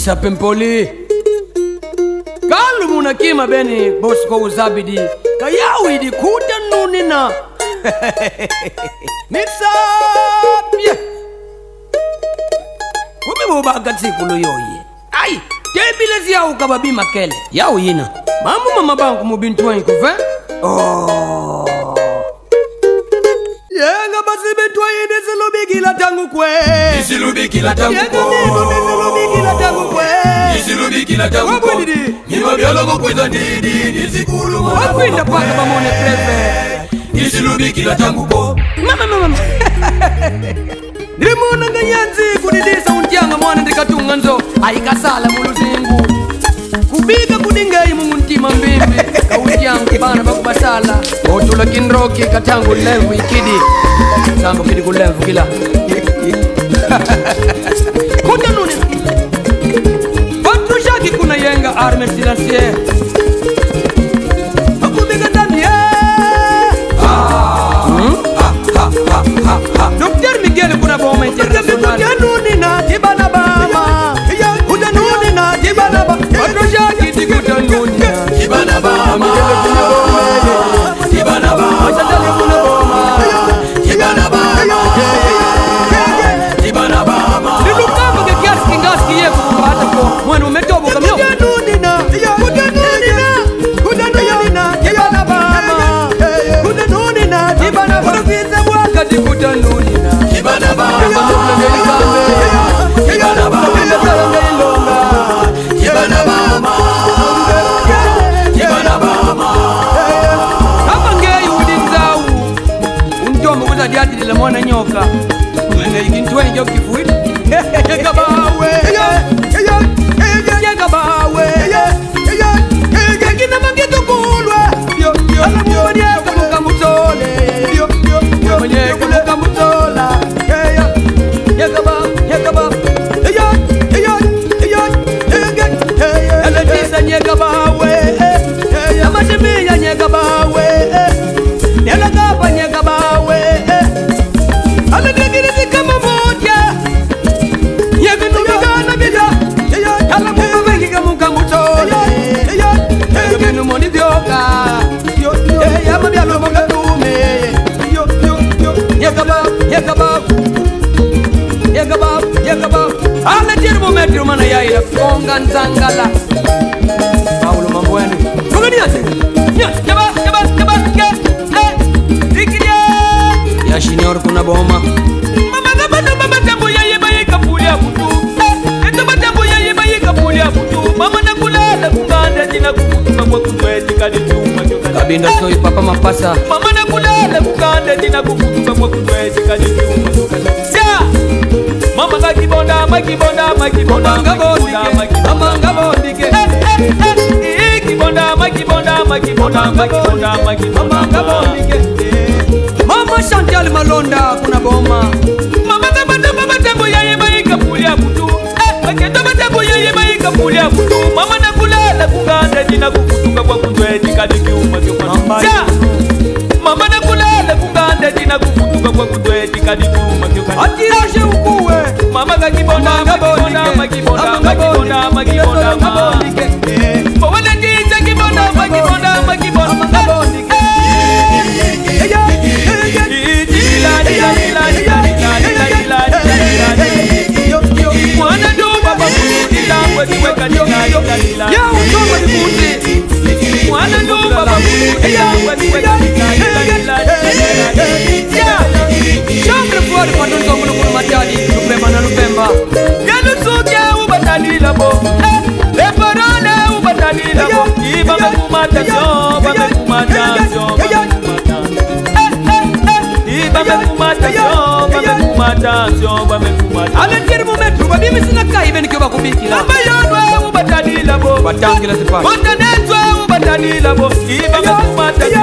Isa Pempoli Kalu muna kima beni Bosco uzabidi Kayawi di kuda nunina Nitsa yeah. Wame mubaga tsiku yoye Ai Tebilezi yao kababi makele Yao yina Mamu mama banku mubintu wanyi kufe Oh Yenga basi bintu wanyi nisilubikila tangu kwe Nisilubikila tangu kwe Nisilubikila tangu kwe Nisilubikila tangu kwe Niwa biologo kweza nidi Nisikulu Wakwinda paka pamone prefe Nisilubikila tangu kwe Mama Ndimuna nganyanzi kudidisa untianga mwana ndikatunga nzo Aikasala muluzingu Kubika kudingai mungu ntima mbimbi Kauntianga kubana bakubasala Otula kinroki katangu levu ikidi Sambo kidi kulevu kila Kuta nune Patu shaki kuna yenga arme silansiye Akubika ndani Dr. Miguel kuna boma international Kutanunina tibana bama Kutanunina tibana bama Patroshaki di kutanunina Tibana bama Tibana bama Masatali kuna boma Tibana bama Tibana bama Nilukamba ke kiasi kingaski ye kupata po Mwenu umetobo kamyo Kutanunina Kutanunina tibana bama Kutanunina tibana bama Kutanunina wakati kutanunina Tibana bama Tibana bama Tibana bama Tibana bama Hapa ngei udinzau Untomo kuza diati dila mwana nyoka Mwene ikintuwe njo kifuidi Yega bawe Yega bawe Kina mangitu kulwe Ala mwani yeka muka mutole Mwani yeka muka mutola Yega bawe Ala tisa nyega bawe Amashimiya nyega bawe Yala gapa nyega bawe Ala nagirisi kama moja Yega nubigana bida Ala muka wengi kamuka mutole Yega binu moni vyoka Yama bialo moka tume Yega bawe Ala jirmu metru mana yaira Konga nzangala Paulo mambo yenu Konga niase Jaba Ya senior kuna boma Mama tembo ya yeba yika puli ya kutu Etaba tembo ya yeba yika puli ya kutu Mama nakulala kunganda jina kukutuka kwa kutweti kadichuma Kabinda soi papa mapasa Mama nakulala kunganda jina kukutuka kwa kutweti kadichuma Sia Mama kakibonda Mama ngabondike Mama ngabondike Mama Chantal Malonda kuna boma Mama tembo ya yeba yika puli ya kutu tembo ya yeba yika puli ya kutu Mama nakulala kunganda jina kukutuka kwa kutweti kadichuma Sia Mama nakulala kunganda jina kukutuka kwa kutweti kadichuma Atirashe ukuwe Mama kakibonda Mwana jiza kibonda Mwana duba babu ilangwe kiweka nilala Ya utomo ni kuti Mwana duba babu ilangwe kiweka nilala Shambre fuwari patunzo munu matadi Lupemba na lupemba Yalusuke ubatanila bo Leparole ubatanila bo Iba mekumata syo Ale tiri mumetru babimi sina kai beni kyo bakubikila Amba yonwe ubatanila bo Batangila zipa Botanenzwe ubatanila bo Iba mekumata syo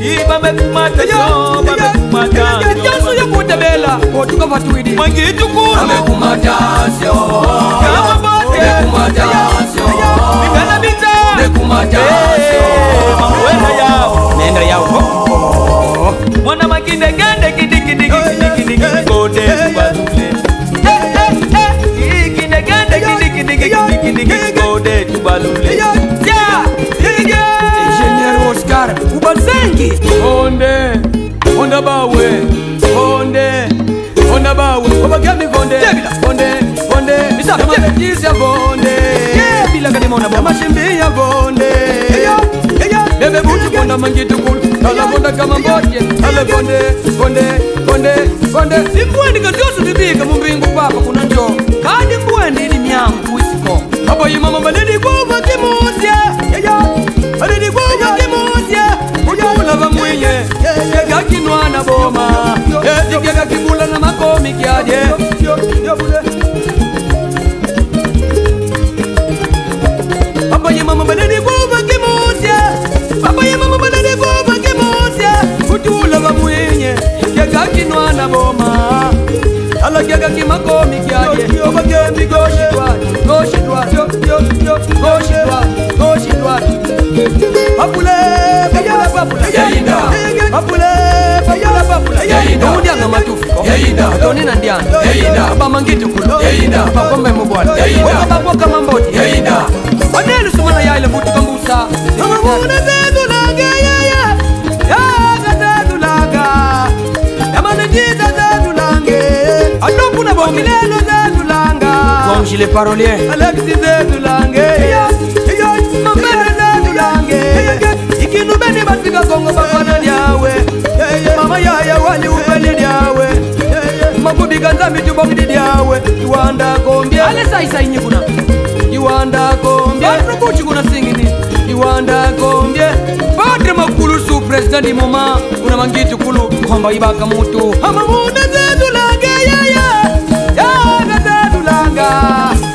Iba mekumata syo Jansu ya kutabela Otuka fatuidi Mangitu kuno Amekumata syo Kama bote Amekumata syo Mikana bita Amekumata syo Mamwena yao Nenda yao Mwana makinde gande kidi kode Kubazule bazengi onde onda bawe onde onda bawe obagami bonde bonde bonde misabejisi bonde bila kadimona ba mashimbi ya bonde bebe butu bonda mangitu kul ala bonda kama mboje ala bonde bonde bonde bonde imbwendi kadosu bibika mumbingu papa kuna njo kadi mbwendi ni myangu wisiko abo yimama baledi kuva kimuzya baledi kuva kimuzya kujula bamwenye kega kinwana boma kega kibula na makomi kyaje abo yimama baledi kuva kimuzya abo yimama baledi kuva kimuzya kujula bamwenye kega kinwana boma ala kega kimakomi kyaje obagembi goshi droit gauche droite papule Yayinda papule Yayinda Ndianga matufu Yayinda Toni na ndianga Yayinda Aba mangitu kulu Yayinda Pakombe mbwana Yayinda Waka kama mboti Yayinda Wanelu sumana ya ile butu kambusa Mamuna zetu lage yaya Yaga zetu laga Yamane jita zetu lange Adokuna bongilelo zetu langa Gomshi le parolier Alexi zetu lange Mambere zetu lange Ikinu beni basika kongo bafana diawe Mama yaya wali upeli diawe Makubiga nzami tubongidi diawe Iwanda kombie Ale saisa inyi kuna Iwanda kombie Rubuchi kuna singini Iwanda kombie Padre makulu su presidenti moma Kuna mangitu kulu Komba ibaka mutu Hamamuna zetu lange yaya Yaga zetu langa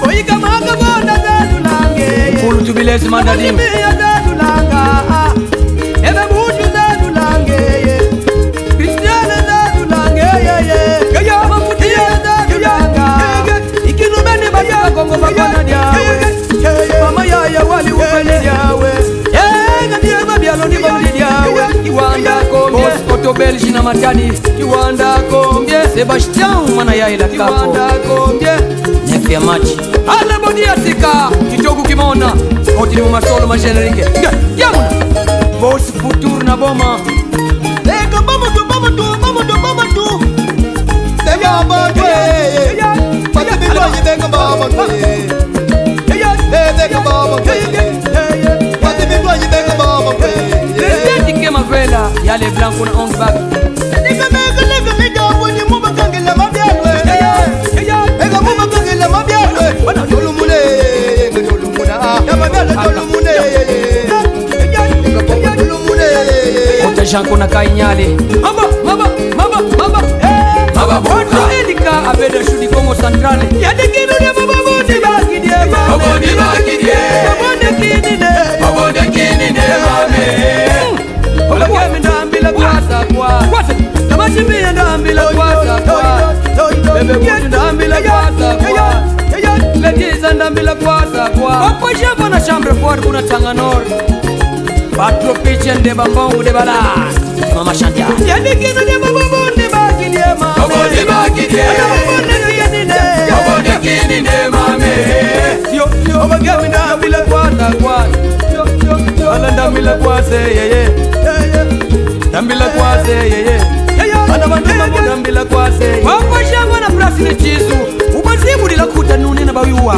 Oika maka bonda zetu lange Kulu tubilesi mandadimu Kulimia zetu langa Ebe mutu zetu lange Kristiane zetu lange Kaya mamutia zetu langa Ikinu beni basika kongo bakwana diawe Mama yaya wali upeli diawe Ndiye mabialo ndi bandi diawe Iwanda kombie Oto Belgi na matadi Iwanda kombie Sebastian mana yaya la kapo Iwanda kombie Nefi ya machi Ale bodi ya sika Kitoku kimona Oti ni masolo majenerike Yamuna Boss futur na boma Eka bama tu bama tu bama tu bama tu Tenga bama Pati bidwa yidenga bama Tenga bama Pati bidwa yidenga bama Presidenti kema vela Yale blanco na on back Eka mega lega mega wani muba kangela mabialwe Eka muba kangela mabialwe Wana tolumune Tolumuna Yama bialwe tolumune Eka tolumune Ota janko na kainyale Maba Oto elika abeda shudi Kongo Centrale Yade kinu ne maba bondi baki die mame Obondi baki die Obondi kini ne mame Obagemi ndambila kwasa kwa Namashimbi ndambila kwasa kwa Bebe butu ndambila kwasa kwa Letiza ndambila kwasa kwa Papa Java na chambre fort kuna Tanganor Patro piche nde bambongu de bala Mama Chantia Yade kinu ne maba bondi baki die mame Obondi baki die Obondi kini ne mame Obagemi ndambila kwasa kwa Ala ndambila kwasa yeye Ndambila kwasa yeye Ana banduma ndambila kwasa Papa Java na brasine chizu Ubazimu dila kuta nuni na bayuwa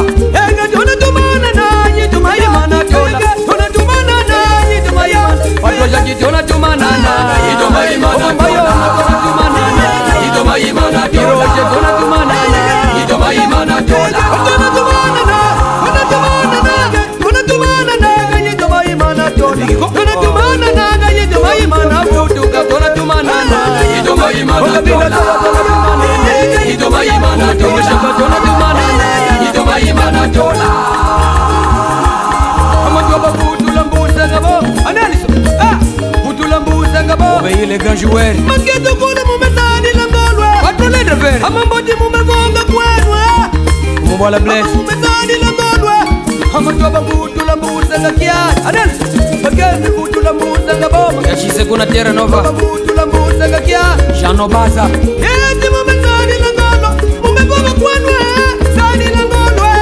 Ega jona tumana na Yituma imana tola Jona tumana na Yituma imana Watu wajaki jona tumana na Yituma imana tola Jona tumana na Yituma imana tola Iroje jona tumana na Yituma imana tola Jona tumana na Jona tumana na Jona tumana na Yituma imana tola Jona tumana na Yituma imana futuka Jona tumana na Yituma imana tola Yituma imana tola Jona tumana na Yituma imana tola Amajoba kutula mbuza ngabo Analiso Kutula mbuza ngabo Obeye le grand joueur Mangeto kule mumesani langolwe Watu lede vere Amamboti mumegonga kwenwe Mubwala bless Mumesani langolwe Amajoba kutula mbuza ngakiani Analiso Mageni kutula mbuza ngabo Yachise kuna Terra Nova Kutula mbuza ngakiani Jano Baza Yeti mumesani langolwe Mumegonga kwenwe Sani langolwe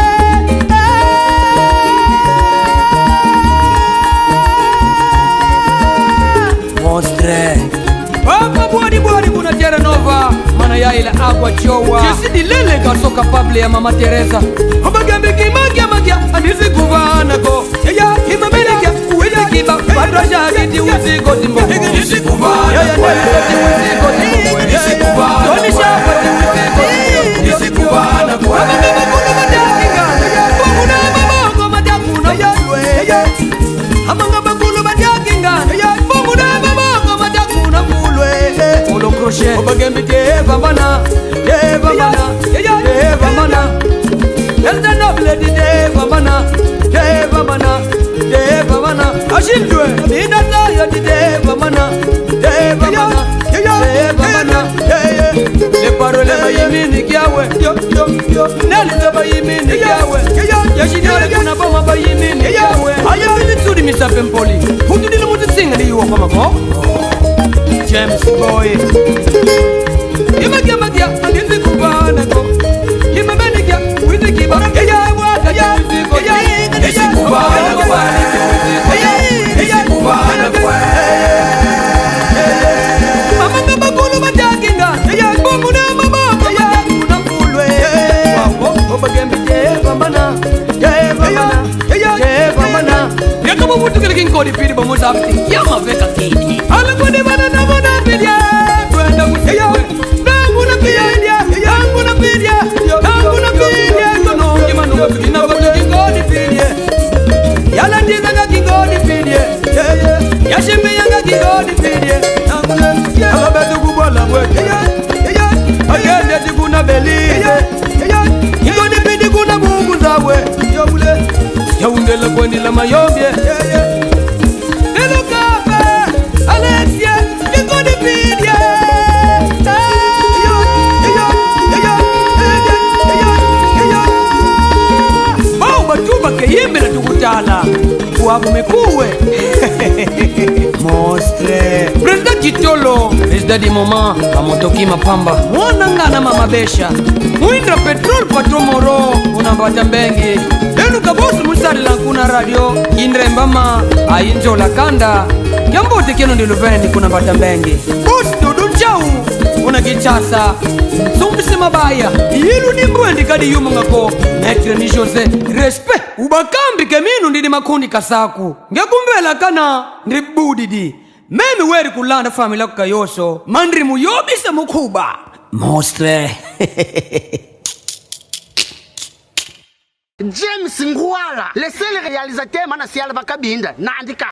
chowa Jesidi lele kaso kapable ya mama Teresa Obagambe kimagia magia Anisi kuvana ko Eya hima melegia Uwezi kiba Badra shagiti uzi kotimbo Nisi kuvana kwe Nisi kuvana kwe Nisi kuvana kwe Amanga bakulu badyakinga Bongo na maboko matakuna fulwe Olo crochet Obagembi deva mana Deva mana Deva mana Elda noble di deva mana Deva mana Deva mana Ashindwe Mina tayo di deva mana Deva mana Deva mana Le parole bayimini kiawe Neli ze bayimini kiawe Yashinare kuna boma bayimini kiawe Aya nitsuri misape mpoli Hutu dili mutu singa ni yuwa kwa mako James boy Imagia magia Andizi kubana ko Imabenigia Wizi kiba Eya waka ya wizi ko Nisi kuvana kwe Nisi kuvana kwe Amanga bakulu badyakinga Bongo na maboko matakuna fulwe Obagembi deva mana Deva mana Deva mana Yakama mutu kile kinkodi pidi ba muzabti Yama veka kini Ala kodi mana na mona pidia Kwenda kusiwe Nangu na pidia Nangu na pidia Nangu na pidia Kono Kimanu Kina kodu kinkodi pidia Yala ndiza nga kinkodi pidia Yashime yanga kinkodi pidia Ala betu kubwala mweke Agende tikuna belize Kinkodi pidi kuna mungu zawe Yaundela kwendi la mayombye Nelo kape Alexia Kinkodi pidye Bao batuba keyembe na tukutala Kuwabu mekuwe Mostre Brenda Kitolo Presida di mama Kamotoki mapamba Mwana ngana mama besha Muindra petrol patomoro Unambata mbengi Lenu kabosu musari lankuna radio Indre mbama Ainjo la kanda Yambote keno ndiluvendi kuna mbata mbengi Bosi dudu chau Una kichasa Sumbisi mabaya Ilu ni mbwendi kadi yumu ngako Metre ni Jose Respect Ubakambi keminu ndini makundi kasaku Ngekumbela kana Ndribudidi Memi weri kulanda familia kukayoso Mandri muyobise mukuba Mostre James Ngwala, le seul réalisateur Manasial Vakabinda, Nandika.